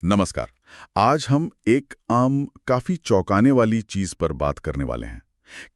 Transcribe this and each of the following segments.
नमस्कार। आज हम एक काफी चौंकाने वाली चीज पर बात करने वाले हैं।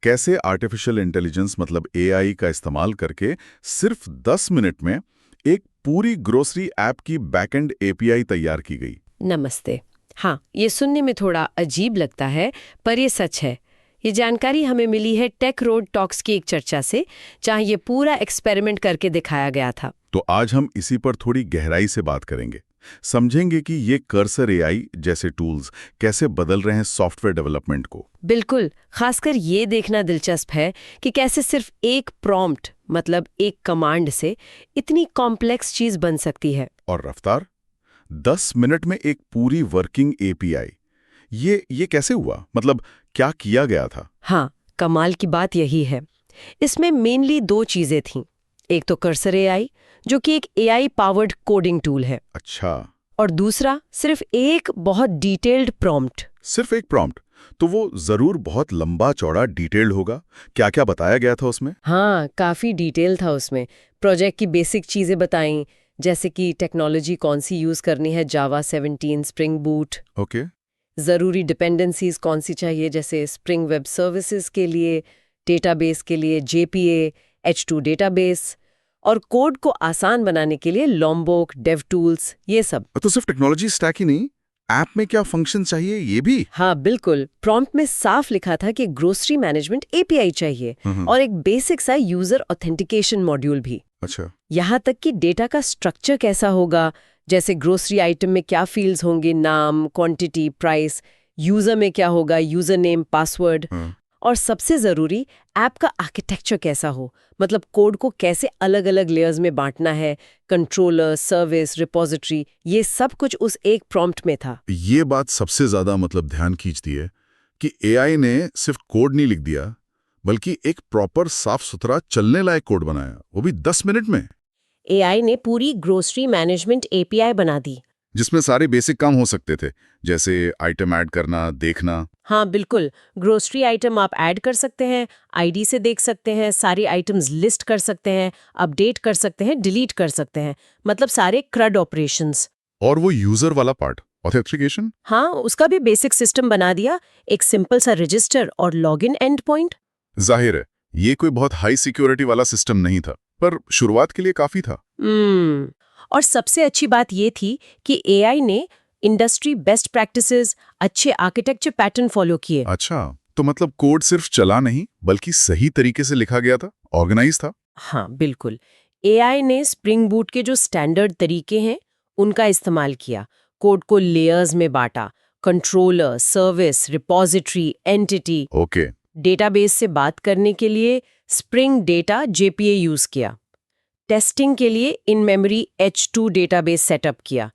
कैसे आर्टिफिशियल इंटेलिजेंस मतलब एआई का इस्तेमाल करके सिर्फ 10 मिनट में एक पूरी ग्रोसरी ऐप की बैकएंड एपीआई तैयार की गई। नमस्ते। हाँ, ये सुनने में थोड़ा अजीब लगता है, पर ये सच है। ये जानकारी हमें मिली है टेक रोड टॉक्स की एक चर्चा से, जहाँ ये पूरा एक्सपेरिमेंट करके दिखाया गया था। तो आज हम इसी पर थोड़ी गहराई से बात करेंगे। समझेंगे कि ये कर्सर एआई जैसे टूल्स कैसे बदल रहे हैं सॉफ्टवेयर डेवलपमेंट को। बिल्कुल, खासकर ये देखना दिलचस्प है कि कैसे सिर्फ एक प्रॉम्प्ट मतलब एक कमांड से इतनी कॉम्प्लेक्स चीज बन सकती है। और रफ्तार 10 मिनट में एक पूरी वर्किंग एपीआई, ये कैसे हुआ? मतलब क्या किया गया था? हाँ, कमाल की बात यही है। इसमें मेनली दो चीजें थीं। एक तो कर्सर एआई, जो कि एक एआई पावर्ड कोडिंग टूल है। अच्छा, और दूसरा सिर्फ एक बहुत डिटेल्ड प्रॉम्प्ट। सिर्फ एक प्रॉम्प्ट? तो वो जरूर बहुत लंबा चौड़ा डिटेल्ड होगा। क्या क्या बताया गया था उसमें? हाँ, काफी डिटेल था उसमें। प्रोजेक्ट की बेसिक चीजें बताई, जैसे कि टेक्नोलॉजी कौन सी यूज करनी है, जावा 17, स्प्रिंग बूट। ओके। जरूरी डिपेंडेंसीज कौन सी चाहिए, जैसे स्प्रिंग वेब सर्विसेज के लिए, डेटाबेस के लिए जेपीए, H2 डेटाबेस, और कोड को आसान बनाने के लिए लॉम्बोक, डेव टूल्स, ये सब। तो सिर्फ टेक्नोलॉजी स्टैक ही नहीं, ऐप में क्या फंक्शन चाहिए ये भी? हाँ बिल्कुल, प्रॉम्प्ट में साफ लिखा था कि ग्रोसरी मैनेजमेंट एपीआई चाहिए और एक बेसिक सा यूजर ऑथेंटिकेशन मॉड्यूल भी। अच्छा। यहाँ तक कि डेटा का स्ट्रक्चर कैसा होगा, जैसे ग्रोसरी आइटम में क्या फील्ड्स होंगे, नाम, क्वांटिटी, प्राइस, यूजर में क्या होगा, यूजर नेम, पासवर्ड, और सबसे जरूरी ऐप का आर्किटेक्चर कैसा हो, मतलब कोड को कैसे अलग अलग लेयर्स में बांटना है, कंट्रोलर, सर्विस, रिपोजिटरी, ये सब कुछ उस एक प्रॉम्प्ट में था। ये बात सबसे ज्यादा ध्यान खींचती है कि एआई ने सिर्फ कोड नहीं लिख दिया, बल्कि एक प्रॉपर साफ सुथरा चलने लायक कोड बनाया, वो भी 10 मिनट में। एआई ने पूरी ग्रोसरी मैनेजमेंट एपीआई बना दी, जिसमें सारे बेसिक काम हो सकते थे, जैसे आइटम ऐड करना, देखना। हाँ बिल्कुल, ग्रोसरी आइटम आप ऐड कर सकते हैं, आईडी से देख सकते हैं, सारी आइटम्स लिस्ट कर सकते हैं, अपडेट कर सकते हैं, डिलीट कर सकते हैं, मतलब सारे क्रड ऑपरेशंस। और वो यूजर वाला पार्ट, ऑथेंटिकेशन? हाँ, उसका भी बेसिक सिस्टम बना दिया, एक सिंपल सा रजिस्टर और लॉगिन एंड पॉइंट। जाहिर है ये कोई बहुत हाई सिक्योरिटी वाला सिस्टम नहीं था, पर शुरुआत के लिए काफी था। और सबसे अच्छी बात ये थी कि एआई ने इंडस्ट्री बेस्ट प्रैक्टिसेस, अच्छे आर्किटेक्चर पैटर्न फॉलो किए। अच्छा, तो मतलब कोड सिर्फ चला नहीं, बल्कि सही तरीके से लिखा गया था, ऑर्गेनाइज था। हाँ बिल्कुल, एआई ने स्प्रिंग बूट के जो स्टैंडर्ड तरीके हैं उनका इस्तेमाल किया, कोड को लेयर्स में बांटा, controller, service, repository, entity. Okay. Database से बात करने के लिए स्प्रिंग डेटा जेपीए यूज किया, टेस्टिंग के लिए in memory H2 database setup किया,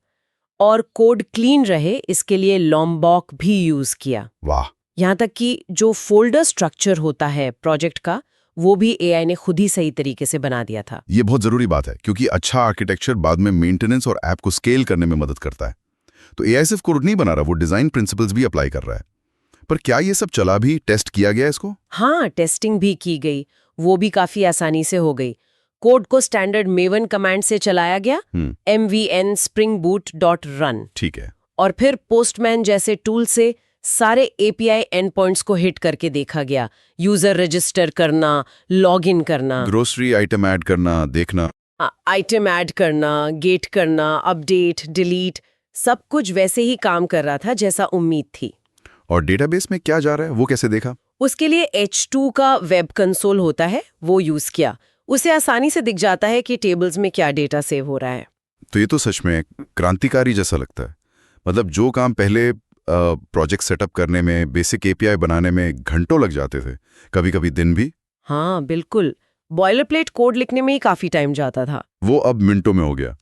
और कोड क्लीन रहे इसके लिए लॉम्बॉक भी यूज किया। वाह। यहाँ तक कि जो फोल्डर स्ट्रक्चर होता है प्रोजेक्ट का, वो भी एआई ने खुद ही सही तरीके से बना दिया था। ये बहुत जरूरी बात है, क्योंकि अच्छा आर्किटेक्चर बाद में मेंटेनेंस और ऐप को स्केल करने में मदद करता है। तो एआई सिर्फ कोड नहीं बना रहा, वो डिजाइन प्रिंसिपल्स भी अप्लाई कर रहा है। पर क्या ये सब चला भी, टेस्ट किया गया इसको? हाँ, टेस्टिंग भी की गई, वो भी काफी आसानी से हो गई। कोड को स्टैंडर्ड मेवन कमांड से चलाया गया, mvn springboot.run। ठीक है। और फिर पोस्टमैन जैसे टूल से सारे एपीआई एंड पॉइंट्स को हिट करके देखा गया, यूजर रजिस्टर करना, लॉगिन करना, ग्रोसरी आइटम ऐड करना, देखना, आइटम ऐड करना, गेट करना, अपडेट, डिलीट, सब कुछ वैसे ही काम कर रहा था जैसा उम्मीद थी। और डेटाबेस में क्या जा रहा है वो कैसे देखा? उसके लिए H2 का वेब कंसोल होता है, वो यूज किया। उसे आसानी से दिख जाता है कि टेबल्स में क्या डेटा सेव हो रहा है। तो ये तो सच में क्रांतिकारी जैसा लगता है। मतलब जो काम पहले प्रोजेक्ट सेटअप करने में, बेसिक एपीआई बनाने में घंटों लग जाते थे, कभी कभी दिन भी। हाँ बिल्कुल, बॉयलर प्लेट कोड लिखने में ही काफी टाइम जाता था, वो अब मिनटों में हो गया।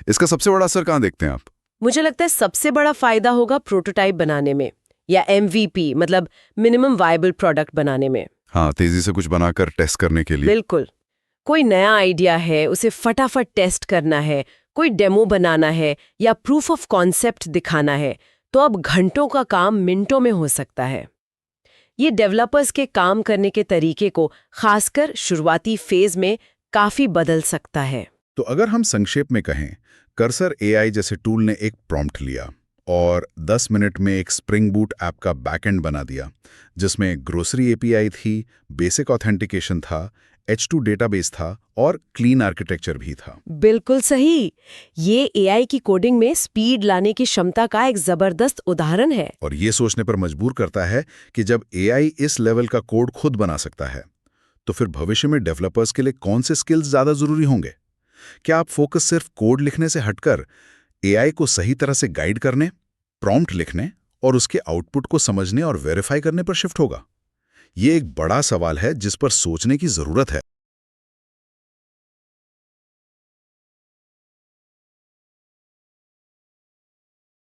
इसका सबसे बड़ा असर कहाँ देखते हैं आप? मुझे लगता है सबसे बड़ा फायदा होगा प्रोटोटाइप बनाने में, या MVP मतलब मिनिमम वायबल प्रोडक्ट बनाने में। हाँ, तेजी से कुछ बनाकर टेस्ट करने के लिए। बिल्कुल, कोई नया आइडिया है, उसे फटाफट टेस्ट करना है, कोई डेमो बनाना है या प्रूफ ऑफ कॉन्सेप्ट दिखाना है, तो अब घंटों का काम मिनटों में हो सकता है। ये डेवलपर्स के काम करने के तरीके को खासकर शुरुआती फेज में काफी बदल सकता है। तो अगर हम संक्षेप में कहें, कर्सर एआई जैसे टूल ने एक प्रॉम्प्ट लिया और 10 मिनट में एक स्प्रिंग बूट ऐप का बैकएंड बना दिया, जिसमें ग्रोसरी एपीआई थी, बेसिक ऑथेंटिकेशन था, H2 डेटाबेस था और क्लीन आर्किटेक्चर भी था। बिल्कुल सही। ये एआई की कोडिंग में स्पीड लाने की क्षमता का एक जबरदस्त उदाहरण है। और ये सोचने पर मजबूर करता है कि जब एआई इस लेवल का कोड खुद बना सकता है, तो फिर भविष्य में डेवलपर्स के लिए कौन से स्किल्स ज्यादा जरूरी होंगे? क्या आप फोकस सिर्फ कोड लिखने से हटकर एआई को सही तरह से गाइड करने, प्रॉम्प्ट लिखने और उसके आउटपुट को समझने और वेरीफाई करने पर शिफ्ट होगा? ये एक बड़ा सवाल है जिस पर सोचने की जरूरत है।